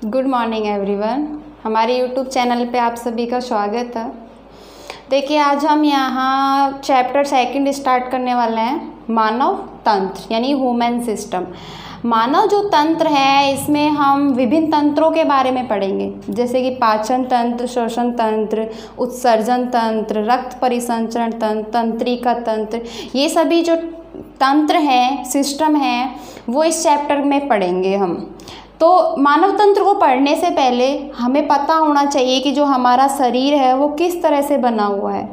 Good morning everyone. हमारे YouTube channel पे आप सभी का स्वागत है। देखिए, आज हम यहाँ चैप्टर 2 स्टार्ट करने वाले हैं, मानव तंत्र यानी ह्यूमन सिस्टम। मानव जो तंत्र है, इसमें हम विभिन्न तंत्रों के बारे में पढ़ेंगे, जैसे कि पाचन तंत्र, श्वसन तंत्र, उत्सर्जन तंत्र, रक्त परिसंचरण तंत्र, तंत्रिका तंत्र। ये सभी जो तंत्र हैं, सिस्टम हैं, वो इस चैप्टर में पढ़ेंगे हम। तो मानव तंत्र को पढ़ने से पहले हमें पता होना चाहिए कि जो हमारा शरीर है वो किस तरह से बना हुआ है,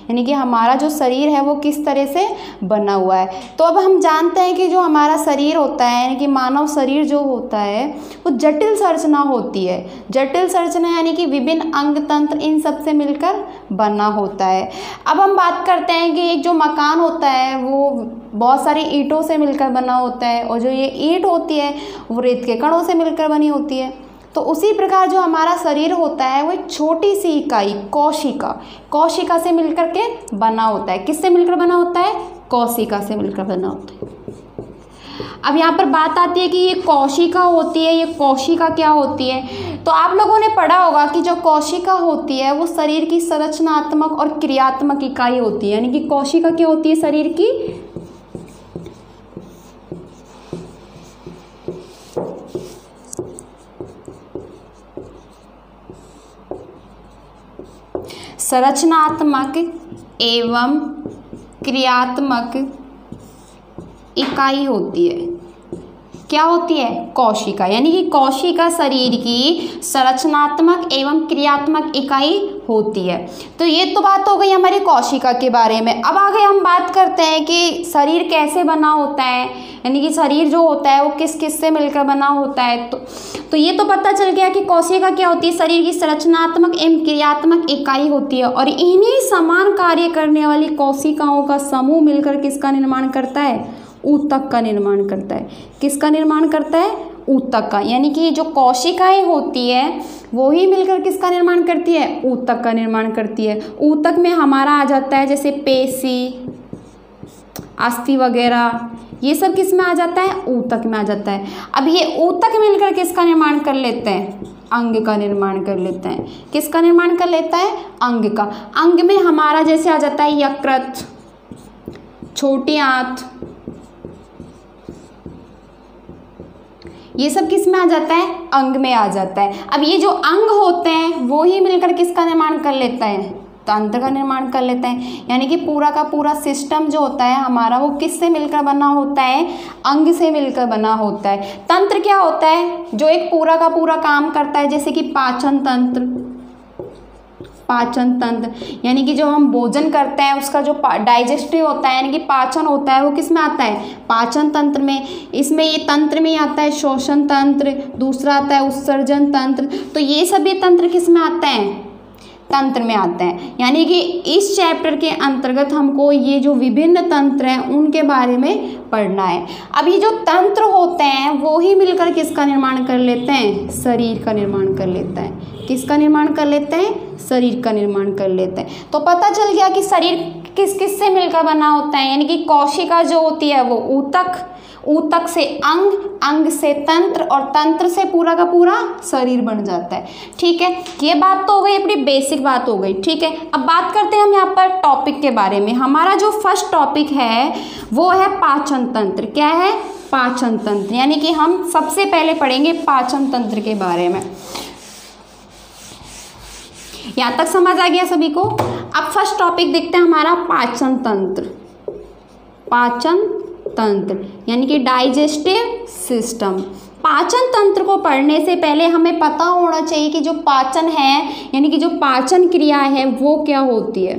यानी कि हमारा जो शरीर है वो किस तरह से बना हुआ है। तो अब हम जानते हैं कि जो हमारा शरीर होता है, यानी कि मानव शरीर जो होता है वो जटिल संरचना होती है। जटिल संरचना यानी कि विभिन्न अंग तंत्र, इन सब से मिलकर बना होता है। अब हम बात करते हैं कि एक जो मकान होता है वो बहुत सारी ईंटों से मिलकर बना होता है, और जो ये ईंट होती है वो रेत के कणों से मिलकर बनी होती है। तो उसी प्रकार जो हमारा शरीर होता है वो एक छोटी सी इकाई कोशिका से मिलकर के बना होता है। किससे मिलकर बना होता है? कोशिका से मिलकर बना होता है। अब यहाँ पर बात आती है कि ये कोशिका होती है, ये कोशिका क्या होती है? तो आप लोगों ने पढ़ा होगा कि जो कोशिका होती है वो शरीर की संरचनात्मक और क्रियात्मक इकाई होती है। यानी कि कोशिका क्या होती है? शरीर की संरचनात्मक एवं क्रियात्मक इकाई होती है। क्या होती है? कोशिका। यानी कि कोशिका शरीर की संरचनात्मक एवं क्रियात्मक इकाई होती है। तो ये तो बात हो गई हमारी कोशिका के बारे में। अब आगे हम बात करते हैं कि शरीर कैसे बना होता है, यानी कि शरीर जो होता है वो किस किस से मिलकर बना होता है। तो ये तो पता चल गया कि कोशिका क्या होती है? शरीर की संरचनात्मक एवं क्रियात्मक इकाई होती है, और इन्हीं समान कार्य करने वाली कोशिकाओं का समूह मिलकर किसका निर्माण करता है? ऊतक का निर्माण करता है। किसका निर्माण करता है? ऊतक का। यानी कि जो कोशिकाएं होती है वो ही मिलकर किसका निर्माण करती है? ऊतक का निर्माण करती है। ऊतक में हमारा आ जाता है जैसे पेशी, अस्थि वगैरह, ये सब किस में आ जाता है? ऊतक में आ जाता है। अब ये ऊतक मिलकर किसका निर्माण कर लेते हैं? अंग का निर्माण कर लेते हैं। किसका निर्माण कर लेता है? अंग का। अंग में हमारा जैसे आ जाता है यकृत, छोटी आंत, ये सब किस में आ जाता है? अंग में आ जाता है। अब ये जो अंग होते हैं वो ही मिलकर किसका निर्माण कर लेता है? तंत्र का निर्माण कर लेते हैं। यानी कि पूरा का पूरा सिस्टम जो होता है हमारा वो किससे मिलकर बना होता है? अंग से मिलकर बना होता है। तंत्र क्या होता है? जो एक पूरा का पूरा काम करता है, जैसे कि पाचन तंत्र। पाचन तंत्र यानी कि जो हम भोजन करते हैं उसका जो डाइजेस्टिव होता है, यानी कि पाचन होता है, वो किस में आता है? पाचन तंत्र में। इसमें ये तंत्र में आता है श्वसन तंत्र, दूसरा आता है उत्सर्जन तंत्र। तो ये सभी तंत्र किस में आते हैं? तंत्र में आते हैं। यानी कि इस चैप्टर के अंतर्गत हमको ये जो विभिन्न तंत्र हैं उनके बारे में पढ़ना है। अब ये जो तंत्र होते हैं वो ही मिलकर किसका निर्माण कर लेते हैं? शरीर का निर्माण कर लेते हैं। किसका निर्माण कर लेते हैं? शरीर का निर्माण कर लेते हैं। तो पता चल गया कि शरीर किस किस से मिलकर बना होता है। यानी कि कोशिका जो होती है वो ऊतक, ऊतक से अंग, अंग से तंत्र, और तंत्र से पूरा का पूरा शरीर बन जाता है। ठीक है, ये बात तो हो गई, अपनी बेसिक बात हो गई। ठीक है, अब बात करते हैं हम यहाँ पर टॉपिक के बारे में। हमारा जो फर्स्ट टॉपिक है वो है पाचन तंत्र। क्या है? पाचन तंत्र। यानी कि हम सबसे पहले पढ़ेंगे पाचन तंत्र के बारे में। यहाँ तक समझ आ गया सभी को? अब फर्स्ट टॉपिक देखते हैं हमारा पाचन तंत्र। पाचन तंत्र यानी कि डाइजेस्टिव सिस्टम। पाचन तंत्र को पढ़ने से पहले हमें पता होना चाहिए कि जो पाचन है, यानी कि जो पाचन क्रिया है वो क्या होती है।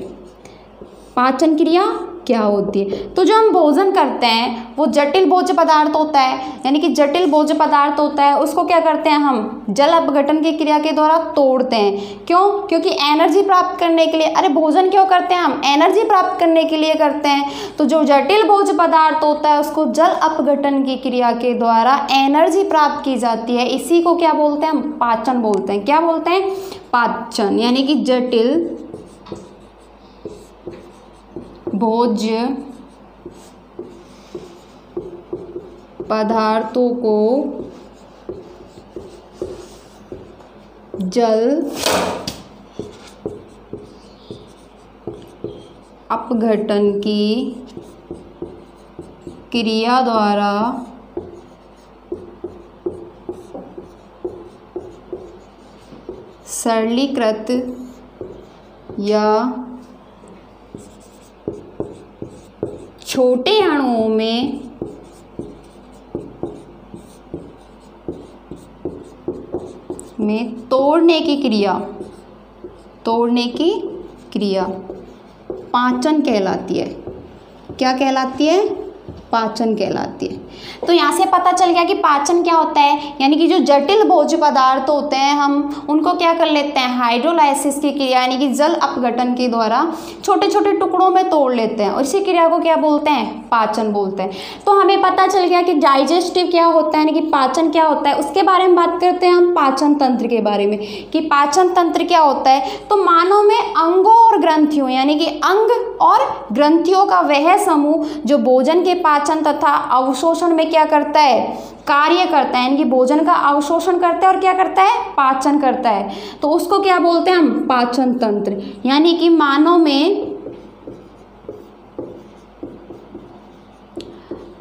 पाचन क्रिया क्या होती है? तो जो हम भोजन करते हैं वो जटिल भोज्य पदार्थ होता है। यानी कि जटिल भोज्य पदार्थ होता है, उसको क्या करते हैं हम? जल अपघटन की क्रिया के द्वारा तोड़ते हैं। क्यों? क्योंकि एनर्जी प्राप्त करने के लिए। अरे भोजन क्यों करते हैं हम? एनर्जी प्राप्त करने के लिए करते हैं। तो जो जटिल भोज्य पदार्थ होता है उसको जल अपघटन की क्रिया के द्वारा एनर्जी प्राप्त की जाती है। इसी को क्या बोलते हैं? हम पाचन बोलते हैं। क्या बोलते हैं? पाचन। यानी कि जटिल भोज्य पदार्थों को जल अपघटन की क्रिया द्वारा सरलीकृत या छोटे अणुओं में तोड़ने की क्रिया पाचन कहलाती है। क्या कहलाती है? पाचन कहलाती है। तो यहाँ से पता चल गया कि पाचन क्या होता है, यानी कि जो जटिल भोज्य पदार्थ होते हैं हम उनको क्या कर लेते हैं, हाइड्रोलाइसिस की क्रिया यानी कि जल अपघटन के द्वारा छोटे छोटे टुकड़ों में तोड़ लेते हैं और इसी क्रिया को क्या बोलते हैं, पाचन बोलते हैं। तो हमें पता चल गया कि डाइजेस्टिव क्या होता है यानी कि पाचन क्या होता है। उसके बारे में बात करते हैं हम पाचन तंत्र के बारे में कि पाचन तंत्र क्या होता है। तो मानव में अंगों और ग्रंथियों यानी कि अंग और ग्रंथियों का वह समूह जो भोजन के पाचन तथा अवशोषण में क्या करता है, कार्य करता है, यानी कि भोजन का अवशोषण करता है और क्या करता है, पाचन करता है। तो उसको क्या बोलते हैं हम, पाचन तंत्र। यानी कि मानव में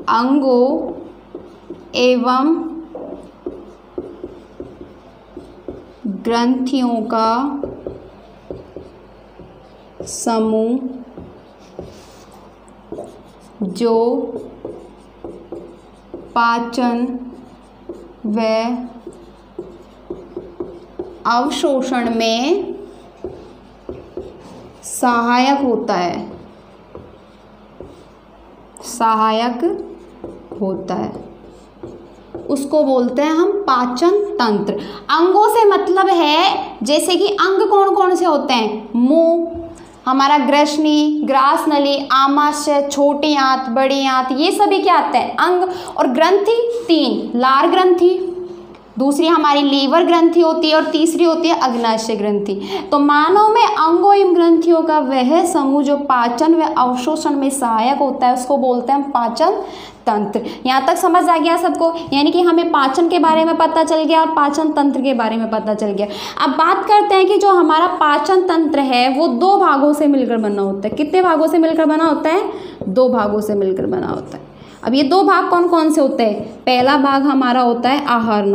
अंगों एवं ग्रंथियों का समूह जो पाचन व अवशोषण में सहायक होता है, उसको बोलते हैं हम पाचन तंत्र। अंगों से मतलब है जैसे कि अंग कौन कौन से होते हैं, मुंह, हमारा ग्रसनी, ग्रास नली, आमाशय, छोटी आंत, बड़ी आंत, ये सभी क्या आते हैं, अंग। और ग्रंथि 3, लार ग्रंथि, दूसरी हमारी लीवर ग्रंथि होती है और तीसरी होती है अग्नाशय ग्रंथि। तो मानव में अंगों एवं ग्रंथियों का वह समूह जो पाचन व अवशोषण में सहायक होता है उसको बोलते हैं हम पाचन तंत्र। यहाँ तक समझ आ गया सबको, यानी कि हमें पाचन के बारे में पता चल गया और पाचन तंत्र के बारे में पता चल गया। अब बात करते हैं कि जो हमारा पाचन तंत्र है वो 2 भागों से मिलकर बना होता है। कितने भागों से मिलकर बना होता है, 2 भागों से मिलकर बना होता है। अब ये 2 भाग कौन कौन से होते हैं, पहला भाग हमारा होता है आहार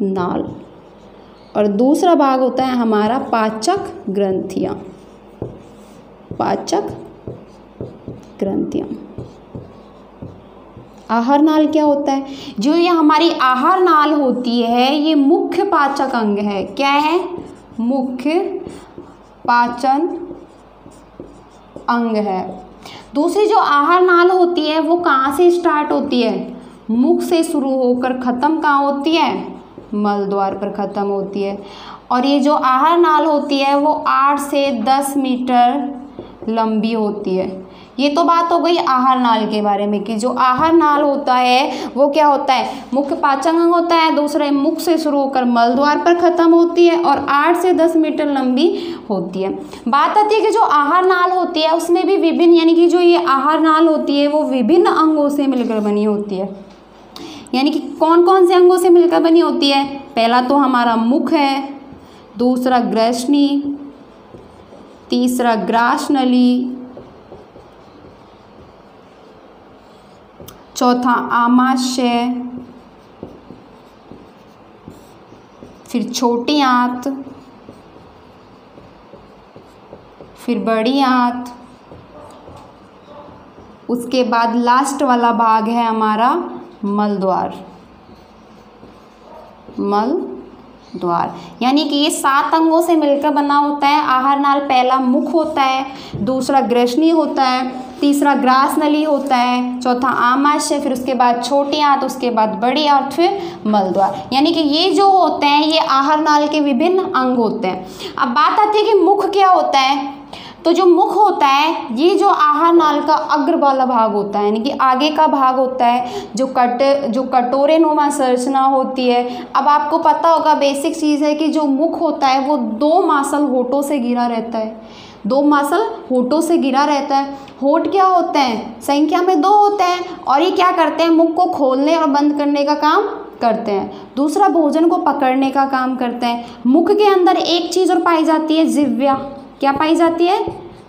नाल और दूसरा भाग होता है हमारा पाचक ग्रंथियां। आहार नाल क्या होता है, जो ये हमारी आहार नाल होती है ये मुख्य पाचक अंग है। क्या है, मुख्य पाचन अंग है। दूसरी जो आहार नाल होती है वो कहाँ से स्टार्ट होती है, मुख से शुरू होकर ख़त्म कहाँ होती है, मल द्वार पर ख़त्म होती है। और ये जो आहार नाल होती है वो 8 से 10 मीटर लंबी होती है। ये तो बात हो गई आहार नाल के बारे में कि जो आहार नाल होता है वो क्या होता है, मुख्य पाचन अंग होता है। दूसरे मुख से शुरू होकर मल द्वार पर ख़त्म होती है और 8 से 10 मीटर लंबी होती है। बात आती है कि जो आहार नाल होती है उसमें भी विभिन्न, यानी कि जो ये आहार नाल होती है वो विभिन्न अंगों से मिलकर बनी होती है। यानी कि कौन कौन से अंगों से मिलकर बनी होती है, पहला तो हमारा मुख है, दूसरा ग्रसनी, तीसरा ग्रास नली, चौथा आमाशय, फिर छोटी आंत, फिर बड़ी आंत, उसके बाद लास्ट वाला भाग है हमारा मल द्वार। यानी कि ये 7 अंगों से मिलकर बना होता है आहार नाल। पहला मुख होता है, दूसरा ग्रसनी होता है, तीसरा ग्रास नली होता है, चौथा आमाशय, फिर उसके बाद छोटी आंत, उसके बाद बड़ी आंत, फिर मल द्वार। यानी कि ये जो होते हैं ये आहार नाल के विभिन्न अंग होते हैं। अब बात आती है कि मुख क्या होता है। तो जो मुख होता है ये जो आहार नाल का अग्र वाला भाग होता है, यानी कि आगे का भाग होता है, जो कटोरे नुमा संरचना होती है। अब आपको पता होगा बेसिक चीज़ है कि जो मुख होता है वो 2 मांसल होठों से घिरा रहता है, 2 मांसल होठों से घिरा रहता है। होठ क्या होते हैं, संख्या में 2 होते हैं और ये क्या करते हैं, मुख को खोलने और बंद करने का काम करते हैं। दूसरा भोजन को पकड़ने का काम करते हैं। मुख के अंदर एक चीज़ और पाई जाती है, जिह्वा। क्या पाई जाती है?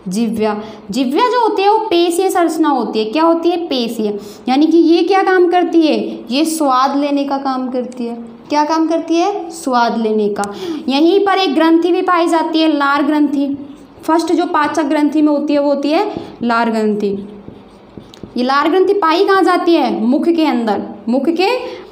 जिह्वा। जिह्वा जो होती है वो पेशीय संरचना होती है। क्या होती है? पेशीय। यानी कि ये क्या काम करती है? ये स्वाद लेने का काम करती है। क्या काम करती है? स्वाद लेने का। यहीं पर एक ग्रंथि भी पाई जाती है, लार ग्रंथि। फर्स्ट जो पाचक ग्रंथि में होती है वो होती है लार ग्रंथि। ये लार ग्रंथि पाई कहाँ जाती है? मुख के अंदर। मुख के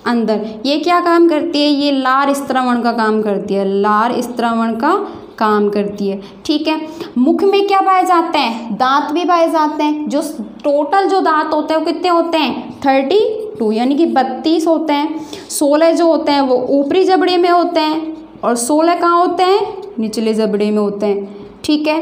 अंदर ये क्या काम करती है? ये लार स्त्रवण का काम करती है। लार स्त्रवण का काम करती है। ठीक है। मुख में क्या पाए जाते हैं? दांत भी पाए जाते हैं। जो टोटल जो दांत होते हैं वो कितने होते हैं? 32, यानी कि 32 होते हैं। 16 जो होते हैं वो ऊपरी जबड़े में होते हैं और 16 कहाँ होते हैं? निचले जबड़े में होते हैं। ठीक है।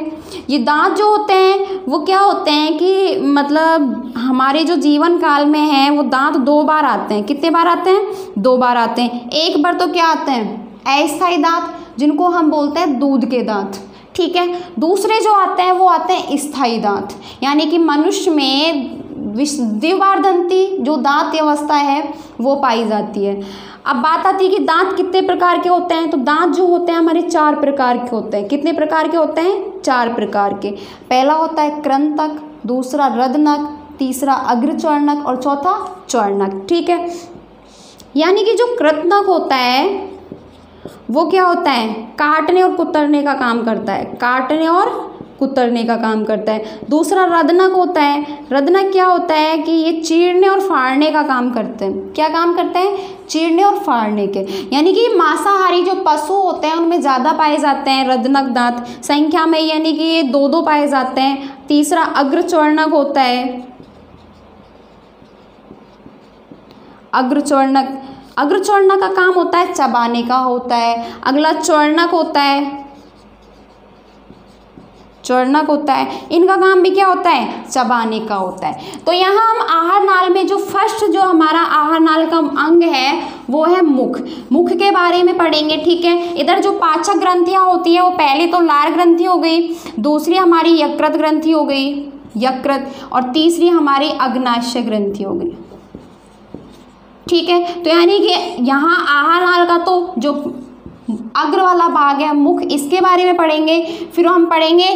ये दांत जो होते हैं वो क्या होते हैं कि मतलब हमारे जो जीवन काल में है वो दांत 2 बार आते हैं। कितने बार आते हैं? 2 बार आते हैं। एक बार तो क्या आते हैं? अस्थायी दांत, जिनको हम बोलते हैं दूध के दांत। ठीक है। दूसरे जो आते हैं वो आते हैं स्थायी दांत, यानी कि मनुष्य में द्विबारदंती जो दांत अवस्था है वो पाई जाती है। अब बात आती है कि दांत कितने प्रकार के होते हैं। तो दांत जो होते हैं हमारे 4 प्रकार के होते हैं। कितने प्रकार के होते हैं? 4 प्रकार के। पहला होता है कृंतक, दूसरा रदनक, तीसरा अग्रचर्णक और चौथा चर्णक। ठीक है। यानी कि जो कृंतक होता है वो क्या होता है? काटने और कुतरने का काम करता है। काटने और कुतरने का काम करता है। दूसरा रदनक होता है। रदनक क्या होता है कि ये चीरने और फाड़ने का काम करते हैं। क्या काम करते हैं? चीरने और फाड़ने के। यानी कि मांसाहारी जो पशु होते हैं उनमें ज़्यादा पाए जाते हैं रदनक दांत संख्या में, यानी कि ये 2-2 पाए जाते हैं। तीसरा अग्रचर्णक होता है। अग्रचर्णक का काम होता है चबाने का होता है। अगला चर्णक होता है। चर्णक होता है, इनका काम भी क्या होता है? चबाने का होता है। तो यहाँ हम आहार नाल में जो फर्स्ट जो हमारा आहार नाल का अंग है वो है मुख। मुख के बारे में पढ़ेंगे। ठीक है। इधर जो पाचक ग्रंथियाँ होती है वो पहले तो लार ग्रंथि हो गई, दूसरी हमारी यकृत ग्रंथि हो गई, यकृत, और तीसरी हमारी अग्नाशय ग्रंथि हो गई। ठीक है। तो यानी कि यहाँ आहार नाल का तो जो अग्र वाला भाग है मुख, इसके बारे में पढ़ेंगे। फिर हम पढ़ेंगे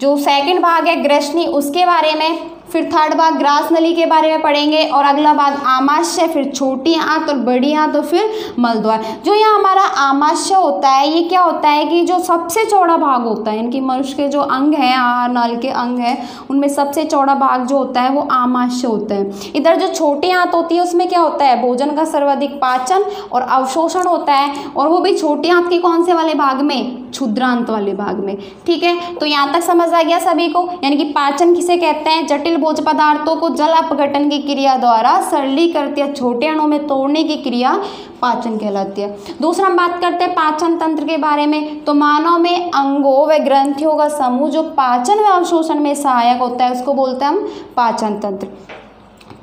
जो सेकंड भाग है ग्रसनी, उसके बारे में। फिर थर्ड भाग ग्रास नली के बारे में पढ़ेंगे और अगला भाग आमाशय, फिर छोटी आंत और बड़ी आंत और फिर मलद्वार। जो यहाँ हमारा आमाशय होता है ये क्या होता है कि जो सबसे चौड़ा भाग होता है, इनकी मनुष्य के जो अंग हैं, आहार नाल के अंग हैं, उनमें सबसे चौड़ा भाग जो होता है वो आमाशय होता है। इधर जो छोटी आंत होती है उसमें क्या होता है? भोजन का सर्वाधिक पाचन और अवशोषण होता है, और वो भी छोटी आंत के कौन से वाले भाग में? क्षुद्रांत वाले भाग में। ठीक है। तो यहाँ तक समझ आ गया सभी को। यानी कि पाचन किसे कहते हैं? जटिल भोज्य पदार्थों को जल अपघटन की क्रिया द्वारा सरलीकृत या छोटे अणुओं में तोड़ने की क्रिया पाचन कहलाती है। दूसरा हम बात करते हैं पाचन तंत्र के बारे में। तो मानव में अंगों व ग्रंथियों का समूह जो पाचन व अवशोषण में सहायक होता है उसको बोलते हैं हम पाचन तंत्र।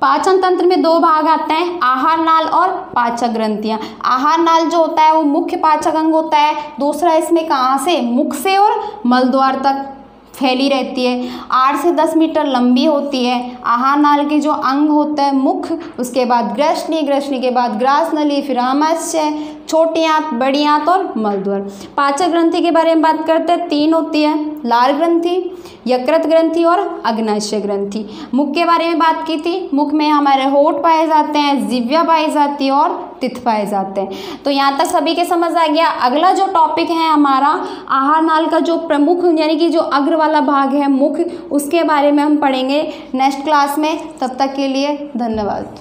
पाचन तंत्र में 2 भाग आते हैं, आहार नाल और पाचक ग्रंथियां। आहार नाल जो होता है वो मुख्य पाचक अंग होता है। दूसरा इसमें कहाँ से? मुख से और मलद्वार तक फैली रहती है। 8 से 10 मीटर लंबी होती है। आहार नाल के जो अंग होते हैं मुख, उसके बाद ग्रसनी, ग्रसनी के बाद ग्रास नली, फिर आमाशय, छोटी आंत, बड़ी आंत और मलद्वार। पाचक ग्रंथि के बारे में बात करते हैं। 3 होती है, लार ग्रंथि, यकृत ग्रंथि और अग्नाशय ग्रंथि। मुख के बारे में बात की थी। मुख में हमारे होठ पाए जाते हैं, जिह्वा पाई जाती है और तित्थ पाए जाते हैं। तो यहाँ तक सभी के समझ आ गया। अगला जो टॉपिक है हमारा आहार नाल का जो प्रमुख यानी कि जो अग्र वाला भाग है मुख, उसके बारे में हम पढ़ेंगे नेक्स्ट क्लास में। तब तक के लिए धन्यवाद।